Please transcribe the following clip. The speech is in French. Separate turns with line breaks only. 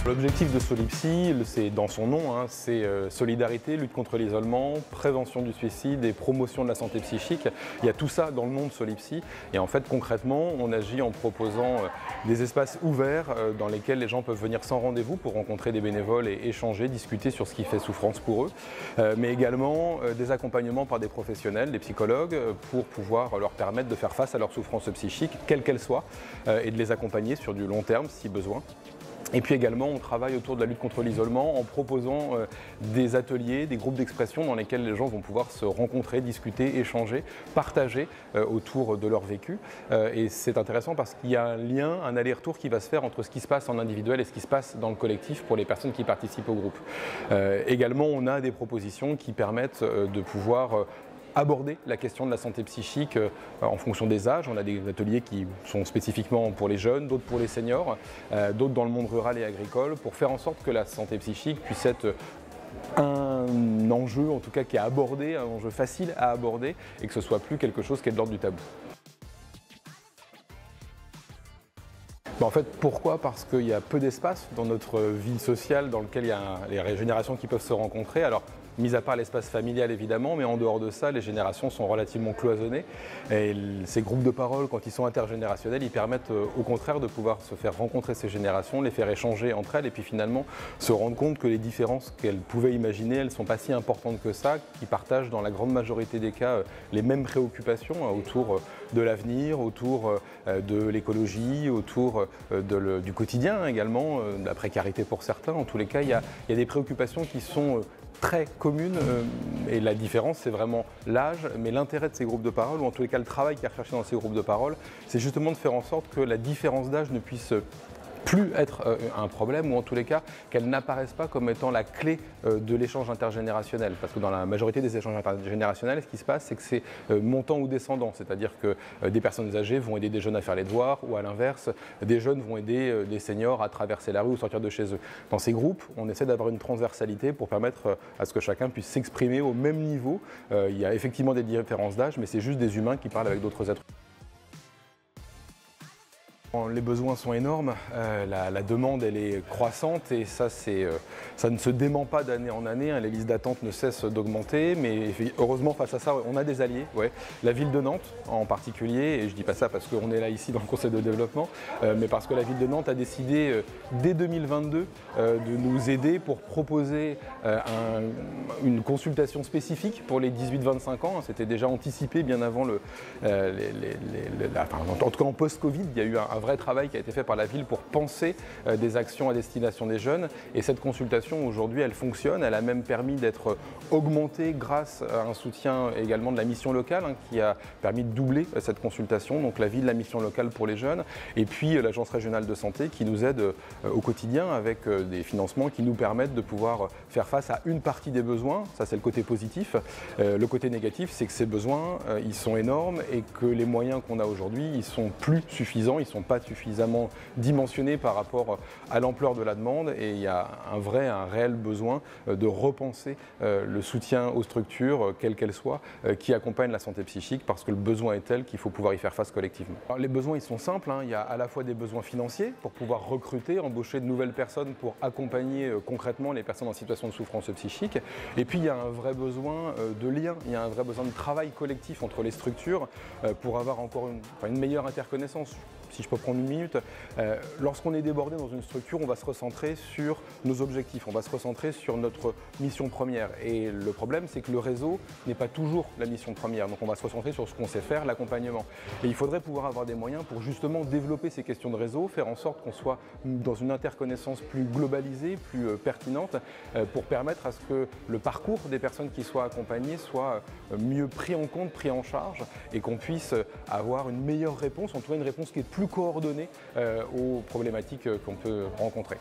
L'objectif de Solipsy, c'est dans son nom, hein, c'est solidarité, lutte contre l'isolement, prévention du suicide et promotion de la santé psychique. Il y a tout ça dans le nom de Solipsy et en fait concrètement on agit en proposant des espaces ouverts dans lesquels les gens peuvent venir sans rendez-vous pour rencontrer des bénévoles et échanger, discuter sur ce qui fait souffrance pour eux, mais également des accompagnements par des professionnels, des psychologues, pour pouvoir leur permettre de faire face à leur souffrance psychique, quelle qu'elle soit, et de les accompagner sur du long terme si besoin. Et puis également, on travaille autour de la lutte contre l'isolement en proposant des ateliers, des groupes d'expression dans lesquels les gens vont pouvoir se rencontrer, discuter, échanger, partager autour de leur vécu. Et c'est intéressant parce qu'il y a un lien, un aller-retour qui va se faire entre ce qui se passe en individuel et ce qui se passe dans le collectif pour les personnes qui participent au groupe. Également, on a des propositions qui permettent de pouvoir aborder la question de la santé psychique en fonction des âges. On a des ateliers qui sont spécifiquement pour les jeunes, d'autres pour les seniors, d'autres dans le monde rural et agricole, pour faire en sorte que la santé psychique puisse être un enjeu, en tout cas qui est abordé, un enjeu facile à aborder, et que ce soit plus quelque chose qui est de l'ordre du tabou. En fait, pourquoi? Parce qu'il y a peu d'espace dans notre vie sociale dans lequel il y a les générations qui peuvent se rencontrer. Alors, mis à part l'espace familial évidemment, mais en dehors de ça, les générations sont relativement cloisonnées. Et ces groupes de parole, quand ils sont intergénérationnels, ils permettent au contraire de pouvoir se faire rencontrer ces générations, les faire échanger entre elles et puis finalement se rendre compte que les différences qu'elles pouvaient imaginer, elles ne sont pas si importantes que ça, qu'ils partagent dans la grande majorité des cas les mêmes préoccupations autour de l'avenir, autour de l'écologie, autour du quotidien également, de la précarité pour certains. En tous les cas, il y a des préoccupations qui sont très communes et la différence c'est vraiment l'âge, mais l'intérêt de ces groupes de parole, ou en tous les cas le travail qui est recherché dans ces groupes de parole, c'est justement de faire en sorte que la différence d'âge ne puisse plus être un problème, ou en tous les cas qu'elle n'apparaisse pas comme étant la clé de l'échange intergénérationnel. Parce que dans la majorité des échanges intergénérationnels, ce qui se passe, c'est que c'est montant ou descendant. C'est-à-dire que des personnes âgées vont aider des jeunes à faire les devoirs, ou à l'inverse, des jeunes vont aider des seniors à traverser la rue ou sortir de chez eux. Dans ces groupes, on essaie d'avoir une transversalité pour permettre à ce que chacun puisse s'exprimer au même niveau. Il y a effectivement des différences d'âge, mais c'est juste des humains qui parlent avec d'autres êtres. Les besoins sont énormes, la demande elle est croissante et ça ne se dément pas d'année en année, hein. Les listes d'attente ne cessent d'augmenter, mais heureusement face à ça on a des alliés. Ouais. La ville de Nantes en particulier, et je ne dis pas ça parce qu'on est là ici dans le conseil de développement, mais parce que la ville de Nantes a décidé dès 2022 de nous aider pour proposer une consultation spécifique pour les 18-25 ans. C'était déjà anticipé bien avant en tout cas en post-Covid, il y a eu un vrai travail qui a été fait par la ville pour penser des actions à destination des jeunes, et cette consultation aujourd'hui elle fonctionne, elle a même permis d'être augmentée grâce à un soutien également de la mission locale qui a permis de doubler cette consultation, donc la ville, la mission locale pour les jeunes, et puis l'agence régionale de santé qui nous aide au quotidien avec des financements qui nous permettent de pouvoir faire face à une partie des besoins. Ça c'est le côté positif. Le côté négatif c'est que ces besoins ils sont énormes et que les moyens qu'on a aujourd'hui ils sont plus suffisants, ils sont pas suffisamment dimensionné par rapport à l'ampleur de la demande, et il y a un réel besoin de repenser le soutien aux structures, quelles qu'elles soient, qui accompagnent la santé psychique, parce que le besoin est tel qu'il faut pouvoir y faire face collectivement. Alors, les besoins ils sont simples, hein. Il y a à la fois des besoins financiers pour pouvoir recruter, embaucher de nouvelles personnes pour accompagner concrètement les personnes en situation de souffrance psychique, et puis il y a un vrai besoin de lien, il y a un vrai besoin de travail collectif entre les structures pour avoir encore une meilleure interconnaissance. Si je peux prendre une minute, lorsqu'on est débordé dans une structure, on va se recentrer sur nos objectifs, on va se recentrer sur notre mission première. Et le problème, c'est que le réseau n'est pas toujours la mission première. Donc on va se recentrer sur ce qu'on sait faire, l'accompagnement. Et il faudrait pouvoir avoir des moyens pour justement développer ces questions de réseau, faire en sorte qu'on soit dans une interconnaissance plus globalisée, plus pertinente, pour permettre à ce que le parcours des personnes qui soient accompagnées soit mieux pris en compte, pris en charge, et qu'on puisse avoir une meilleure réponse, en tout cas une réponse qui est plus coordonnée aux problématiques qu'on peut rencontrer.